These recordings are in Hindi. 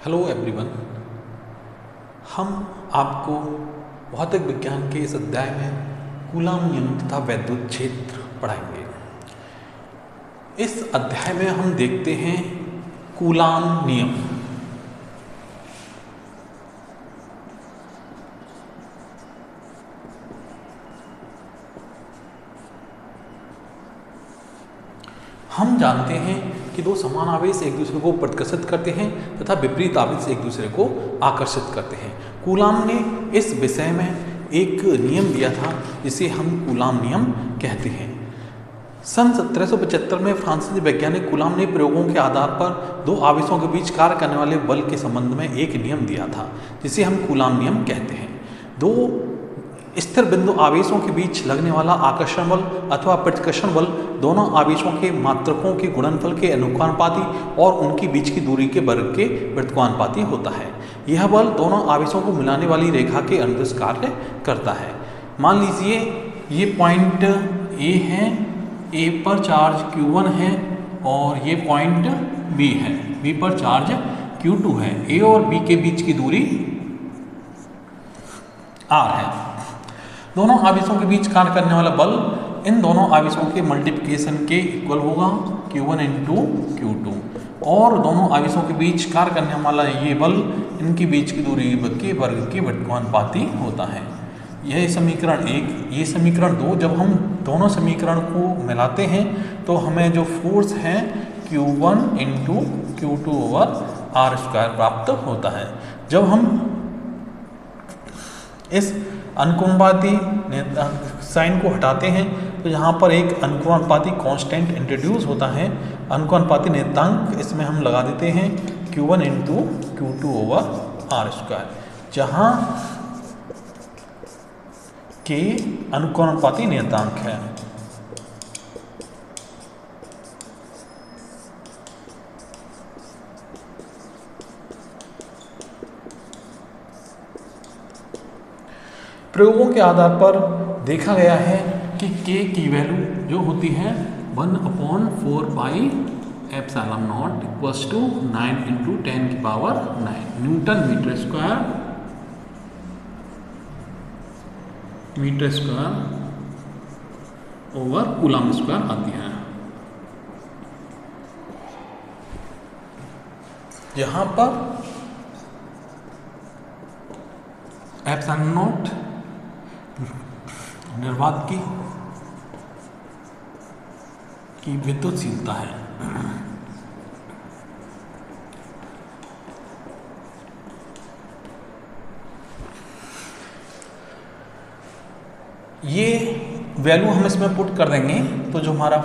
Hello everyone. हम आपको भौतिक विज्ञान के इस अध्याय में कूलाम नियम तथा वैद्युत क्षेत्र पढ़ाएंगे। इस अध्याय में हम देखते हैं कूलाम नियम। हम जानते हैं कि दो समान आवेश एक दूसरे को प्रतिकर्षित करते हैं तथा विपरीत आवेश एक दूसरे को आकर्षित करते हैं। कूलाम ने इस विषय में एक नियम दिया था जिसे हम कूलाम नियम कहते हैं। सन 1775 में फ्रांसीसी वैज्ञानिक कूलाम ने प्रयोगों के आधार पर दो आवेशों के बीच कार्य करने वाले बल के संबंध में एक नियम दिया था जिसे हम कूलाम नियम कहते हैं। दो स्थिर बिंदु आवेशों के बीच लगने वाला आकर्षण बल अथवा प्रतिकर्षण बल दोनों आवेशों के मात्रकों के गुणनफल के अनुपाती और उनकी बीच की दूरी के वर्ग के व्युत्क्रमानुपाती होता है। यह बल दोनों आवेशों को मिलाने वाली रेखा के अनुदिश कार्य करता है। मान लीजिए ये पॉइंट ए है, ए पर चार्ज Q1 है और ये पॉइंट B है, B पर चार्ज Q2 है। A और B के बीच की दूरी R है। दोनों आवेशों के बीच कार्य करने वाला बल इन दोनों आवेशों के मल्टीप्लिकेशन के इक्वल होगा Q1 इंटू Q2 और दोनों आवेशों के बीच कार्य करने वाला ये बल इनके बीच की दूरी के वर्ग के व्युत्क्रमानुपाती होता है। यह समीकरण 1। ये समीकरण 2। जब हम दोनों समीकरण को मिलाते हैं तो हमें जो फोर्स है Q1 into Q2 over R square प्राप्त होता है। जब हम इस अनुक्रमानुपाती साइन को हटाते हैं तो यहाँ पर एक अनुक्रमानुपाती कांस्टेंट इंट्रोड्यूस होता है। अनुक्रमानुपाती नियतांक इसमें हम लगा देते हैं Q1 into Q2 over R square, जहाँ के अनुक्रमानुपाती नियतांक है। प्रयोगों के आधार पर देखा गया है कि K की वैल्यू जो होती है 1/4 pi epsilon naught equals to 9 into 10 की power 9 newton metre square over coulomb square आती है। यहाँ पर एप्सिलॉन नॉट निर्वात की विद्युतशीलता है। ये वैल्यू हम इसमें पुट कर देंगे तो जो हमारा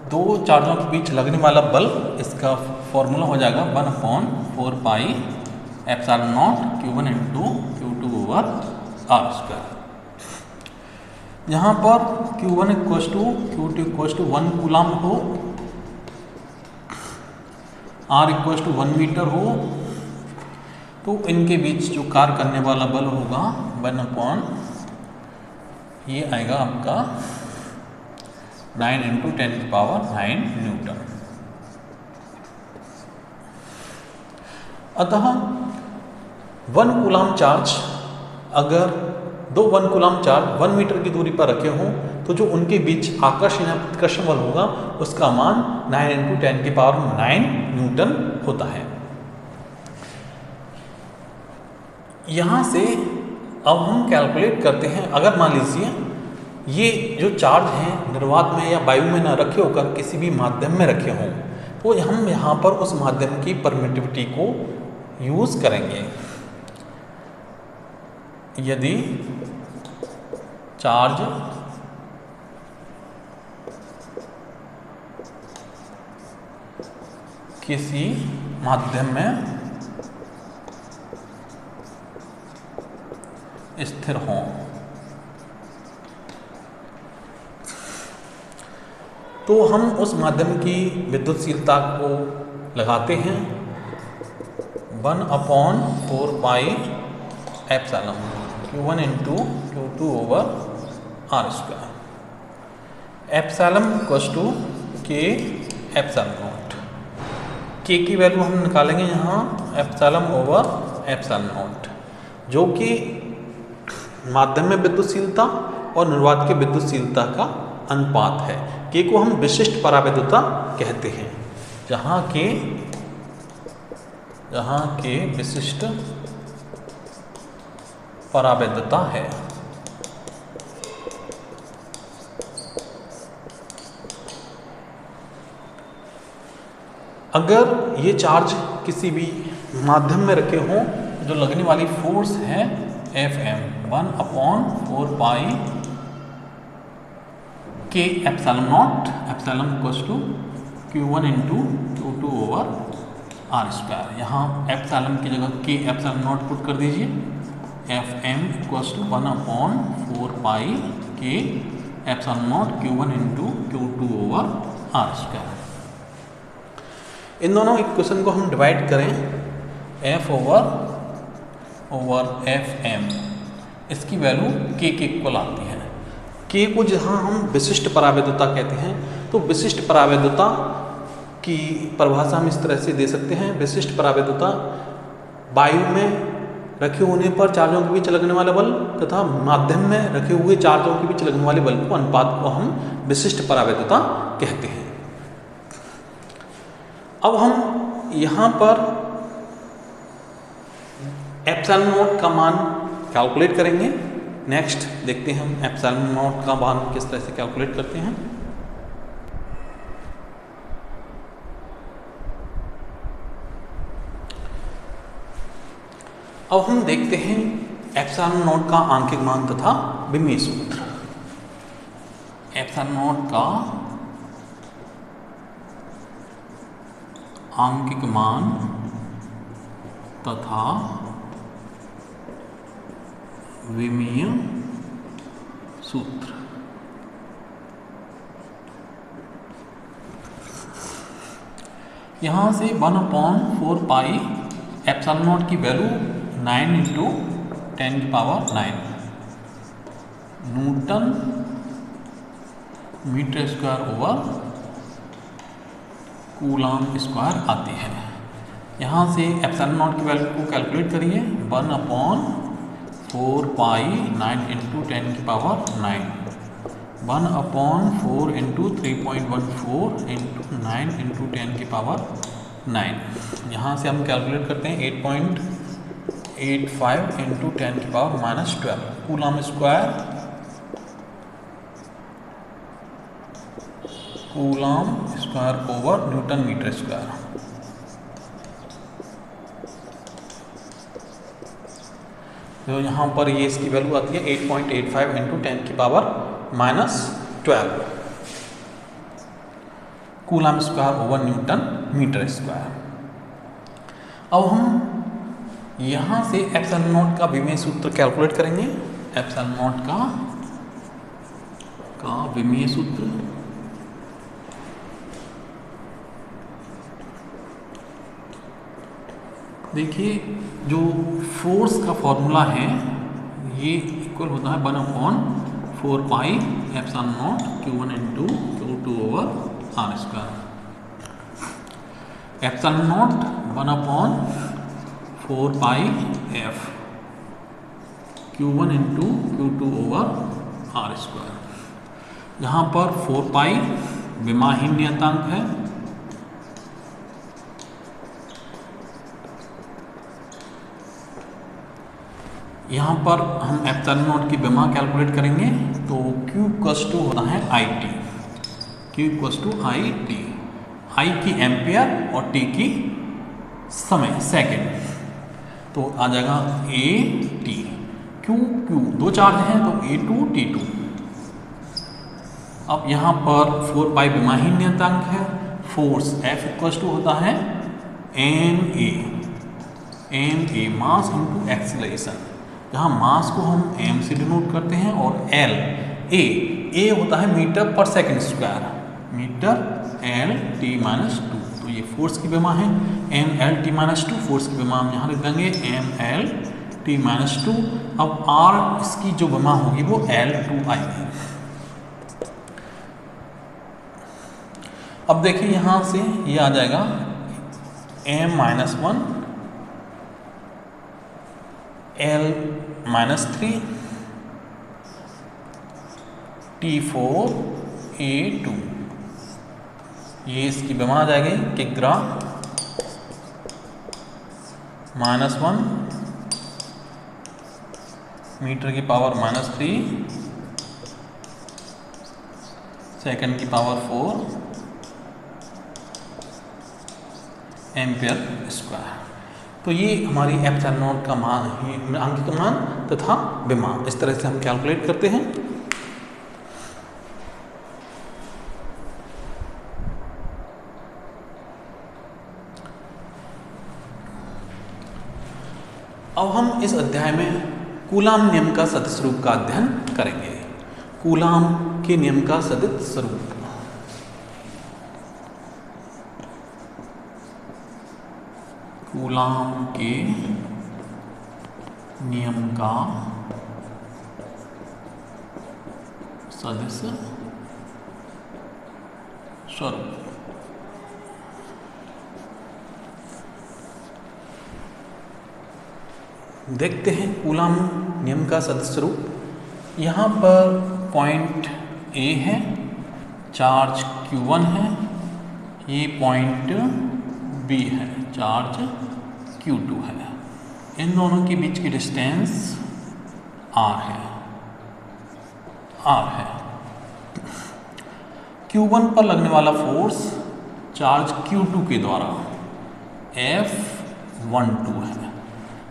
दो चार्जों के बीच लगने वाला बल, इसका फॉर्मूला हो जाएगा 1/4 pi epsilon not Q1 into Q2 over R square. यहाँ पर Q1 equals to Q2 equals to 1 coulomb हो, R इक्वल्स टू 1 मीटर हो, तो इनके बीच जो कार्य करने वाला बल होगा 1/, ये आएगा आपका 9 इंटू 10 की पावर 9 न्यूटन। अतः 1 कूलाम चार्ज, अगर दो 1 कूलाम चार्ज 1 मीटर की दूरी पर रखे हों तो जो उनके बीच आकर्षण या प्रतिकर्षण बल होगा उसका मान 9 इंटू 10 की पावर 9 न्यूटन होता है। यहाँ से अब हम कैलकुलेट करते हैं, अगर मान लीजिए ये जो चार्ज हैं निर्वात में या वायु में न रखे होकर किसी भी माध्यम में रखे हों तो हम यहाँ पर उस माध्यम की परमिटिविटी को यूज़ करेंगे। यदि चार्ज किसी माध्यम में स्थिर हों तो हम उस माध्यम की विद्युतशीलता को लगाते हैं 1/4 pi epsilon Q1 into Q2 over R square. Epsilon equals to K epsilon naught. K की वैल्यू हम निकालेंगे यहाँ एप्सिलॉन ओवर एप्सिलॉन नॉट, जो कि माध्यम में विद्युतशीलता और निर्वात की विद्युतशीलता का अनुपात है। के को हम विशिष्ट परावैद्युता कहते हैं, जहाँ के विशिष्ट परावैद्युता है। अगर ये चार्ज किसी भी माध्यम में रखे हों, जो लगने वाली फोर्स है Fm 1/4 पाई के epsilon naught, epsilon equals to Q1 into Q2 over are square. यहाँ एप्सिलॉन की जगह के एप्सिलॉन नॉट पुट कर दीजिए। Fm इक्वल्स टू 1/4 पाई के epsilon not Q1 into Q2 over are square. इन दोनों इक्वेशन को हम डिवाइड करें F ओवर Fm, इसकी वैल्यू के इक्वल आती है। के को जहाँ हम विशिष्ट परावैद्युता कहते हैं, तो विशिष्ट परावैद्युता की परिभाषा हम इस तरह से दे सकते हैं। विशिष्ट परावैद्युता वायु में रखे होने पर चार्जों के बीच लगने वाला बल तथा माध्यम में रखे हुए चार्जों के बीच लगने वाले बल को अनुपात को हम विशिष्ट परावैद्युता कहते हैं। अब हम यहाँ पर एप्सिलॉन नॉट का मान कैलकुलेट करेंगे। नेक्स्ट देखते हैं हम एप्सिलॉन नॉट का मान किस तरह से कैलकुलेट करते हैं। अब हम देखते हैं एप्सिलॉन नॉट का आंकिक मान तथा विमीय सूत्र। एप्सिलॉन नॉट का आंकिक मान तथा विमीय सूत्र। यहाँ से 1/4 पाई एप्सिलॉन नॉट की वैल्यू 9 इंटू 10 की power 9 newton metre square over coulomb square आती है। यहाँ से एप्सिलॉन नॉट की वैल्यू को कैलकुलेट करिए। 1/4 पाई 9 इंटू 10 की पावर 9, 1/4 इंटू 3.14 इंटू 9 इंटू 10 की पावर 9। यहाँ से हम कैलकुलेट करते हैं 8.85 इंटू 10 की power -12 coulomb square over newton metre square. तो यहाँ पर ये इसकी वैल्यू आती है 8.85 इंटू 10 की power -12 coulomb square over newton metre square. अब हम यहाँ से एप्सिलॉन नॉट का विमीय सूत्र कैलकुलेट करेंगे। एप्सिलॉन नॉट का विमीय सूत्र देखिए, जो फोर्स का फॉर्मूला है ये इक्वल होता है 1/4 pi epsilon not Q1 into Q2 over are square. Epsilon naught 1/4 pi F Q1 into Q2 over are square. यहाँ पर 4 पाई विमाहीन नियतांक है। यहाँ पर हम एप्सिलॉन नॉट की विमा कैलकुलेट करेंगे, तो Q इक्वल्स टू होता है IT। Q equals to IT, I की एम्पियर और T की समय सेकेंड, तो आ जाएगा AT। Q दो चार्ज हैं तो A2 T2। अब यहाँ पर 4 पाई विमाहीन नियतांक है। फोर्स F इक्वल्स टू होता है MA मास इंटू एक्सीलरेशन, जहाँ मास को हम m से डिनोट करते हैं और L a होता है मीटर पर second square, metre L t-2। तो ये फोर्स की विमा है mL t-2। फोर्स की विमा हम यहाँ लिख देंगे mL t-2। अब R इसकी जो विमा होगी वो L2I है। अब देखिए यहाँ से ये आ जाएगा m-1 l-3 T4A2, ये इसकी बेमा आ जाएगी किग्रा -1 मीटर की पावर -3 सेकंड की पावर 4 एम्पियर स्क्वायर। तो ये हमारी एप्सिलॉन नॉट का मान, अंक का मान तथा बेमा, इस तरह से हम कैलकुलेट करते हैं। अब हम इस अध्याय में कूलाम नियम का सदिश रूप का अध्ययन करेंगे। कूलाम के नियम का सदिश स्वरूप। कूलाम के नियम का सदिश स्वरूप। देखते हैं कूलाम नियम का सदिश स्वरूप। यहाँ पर पॉइंट A है, चार्ज Q1 है, ये पॉइंट B है, चार्ज Q2 है। इन दोनों के बीच की डिस्टेंस R है। Q1 पर लगने वाला फोर्स चार्ज Q2 के द्वारा F12 है।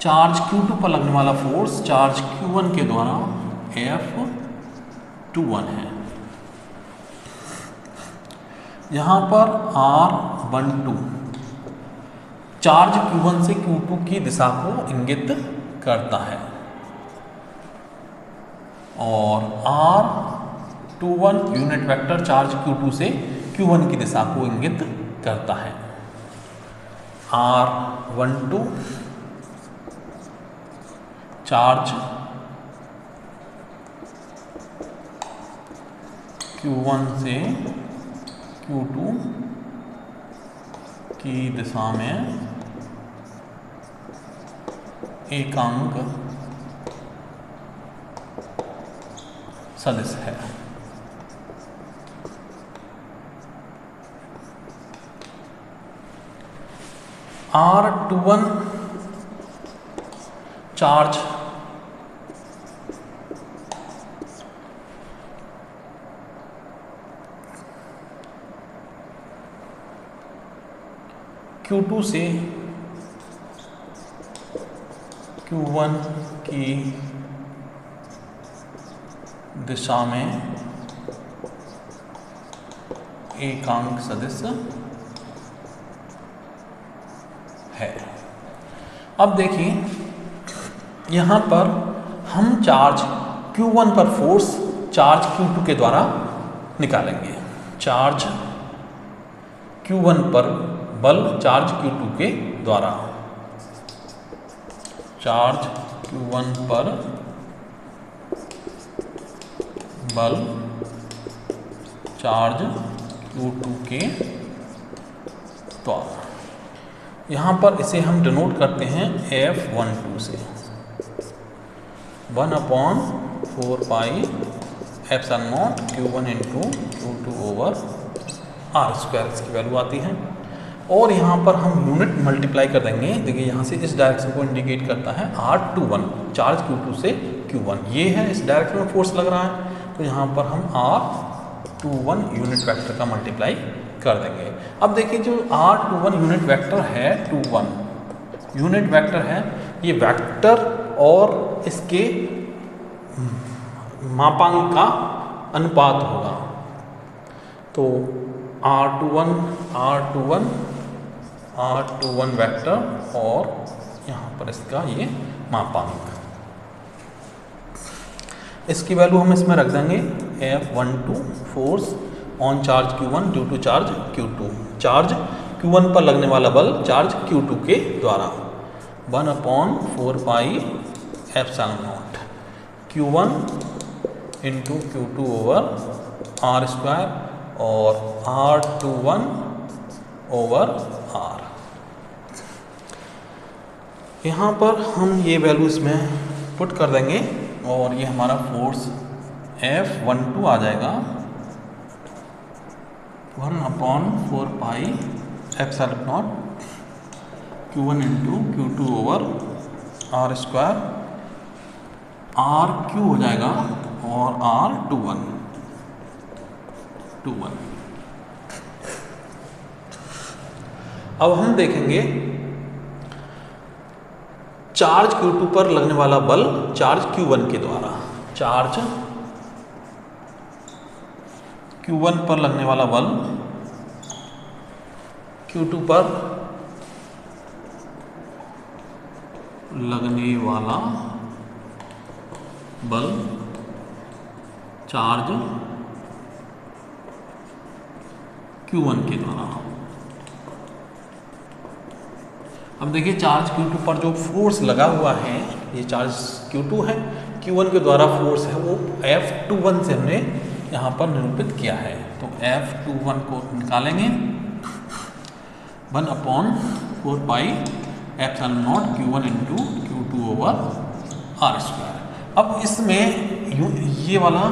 चार्ज Q2 पर लगने वाला फोर्स चार्ज Q1 के द्वारा F21 है। यहाँ पर R12 चार्ज Q1 से Q2 की दिशा को इंगित करता है और R21 unit vector charge Q2 से Q1 की दिशा को इंगित करता है। R12 चार्ज Q1 से Q2 की दिशा में एकांक सदिश है। R21 चार्ज Q2 से Q1 की दिशा में एकांक सदिश है। अब देखिए यहाँ पर हम चार्ज Q1 पर फोर्स चार्ज Q2 के द्वारा निकालेंगे। चार्ज Q1 पर बल चार्ज Q2 के द्वारा। चार्ज Q1 पर बल चार्ज Q2 के द्वारा। यहाँ पर इसे हम डिनोट करते हैं F12 से। 1/4 pi epsilon not Q1 into Q2 over R² इसकी वैल्यू आती है। और यहाँ पर हम यूनिट मल्टीप्लाई कर देंगे। देखिए यहाँ से इस डायरेक्शन को इंडिकेट करता है R21 चार्ज Q2 से Q1, ये है इस डायरेक्शन में फोर्स लग रहा है, तो यहाँ पर हम R21 यूनिट वेक्टर का मल्टीप्लाई कर देंगे। अब देखिए जो R21 यूनिट वेक्टर है, 21 यूनिट वेक्टर है, ये वेक्टर और इसके मापांक का अनुपात होगा। तो R21 वेक्टर और यहाँ पर इसका ये मापांक, इसकी वैल्यू हम इसमें रख देंगे। F12 force on charge Q1 due to charge Q2, charge Q1 पर लगने वाला बल चार्ज Q2 के द्वारा। 1/4 pi epsilon not Q1 into Q2 over R² और R21 ओवर R। यहाँ पर हम ये वैल्यूज़ में पुट कर देंगे और ये हमारा फोर्स F12 आ जाएगा 1/4 pi epsilon not Q1 into Q2 over R square RQ हो जाएगा और R21 अब हम देखेंगे चार्ज Q2 पर लगने वाला बल चार्ज Q1 के द्वारा। चार्ज Q1 पर लगने वाला बल Q2 पर लगने वाला बल चार्ज Q1 के द्वारा। अब देखिए चार्ज Q2 पर जो फोर्स लगा हुआ है, ये चार्ज Q2 है, Q1 के द्वारा फोर्स है वो F21 से हमने यहाँ पर निरूपित किया है। तो F21 को निकालेंगे 1/4 pi epsilon not Q1 into Q2 over R square. अब इसमें ये वाला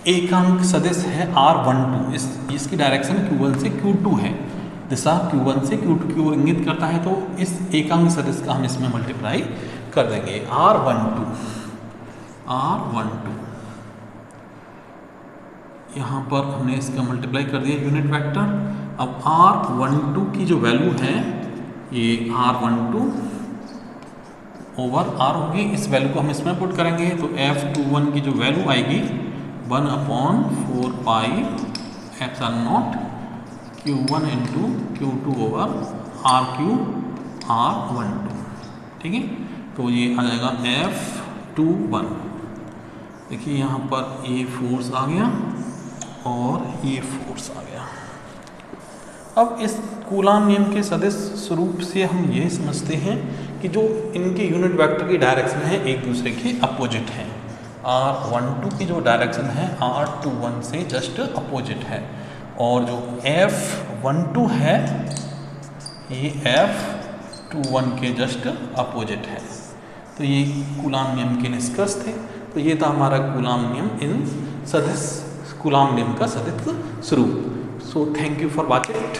एकांक सदिश है R12, इसकी डायरेक्शन Q1 से Q2 है, दिशा Q1 से Q2 की ओर इंगित करता है। तो इस एकांक सदिश का हम इसमें मल्टीप्लाई कर देंगे R12 यहाँ पर हमने इसका मल्टीप्लाई कर दिया यूनिट वेक्टर। अब R12 की जो वैल्यू है ये R12 ओवर R होगी, इस वैल्यू को हम इसमें पुट करेंगे तो F21 की जो वैल्यू आएगी 1/4 pi epsilon not Q1 into Q2 over RQ R12, ठीक है। तो ये आ जाएगा F21। देखिए यहाँ पर ये फोर्स आ गया और ये फोर्स आ गया। अब इस कूलाम नियम के सदिश स्वरूप से हम ये समझते हैं कि जो इनके यूनिट वेक्टर की डायरेक्शन है एक दूसरे के अपोजिट हैं। R12 की जो डायरेक्शन है R21 से जस्ट अपोजिट है और जो F12 है ये F21 के जस्ट अपोजिट है। तो ये कूलाम नियम के निष्कर्ष थे। तो ये था हमारा कूलाम नियम इन सदिश कूलाम नियम का सदिश स्वरूप। So thank you for watching it.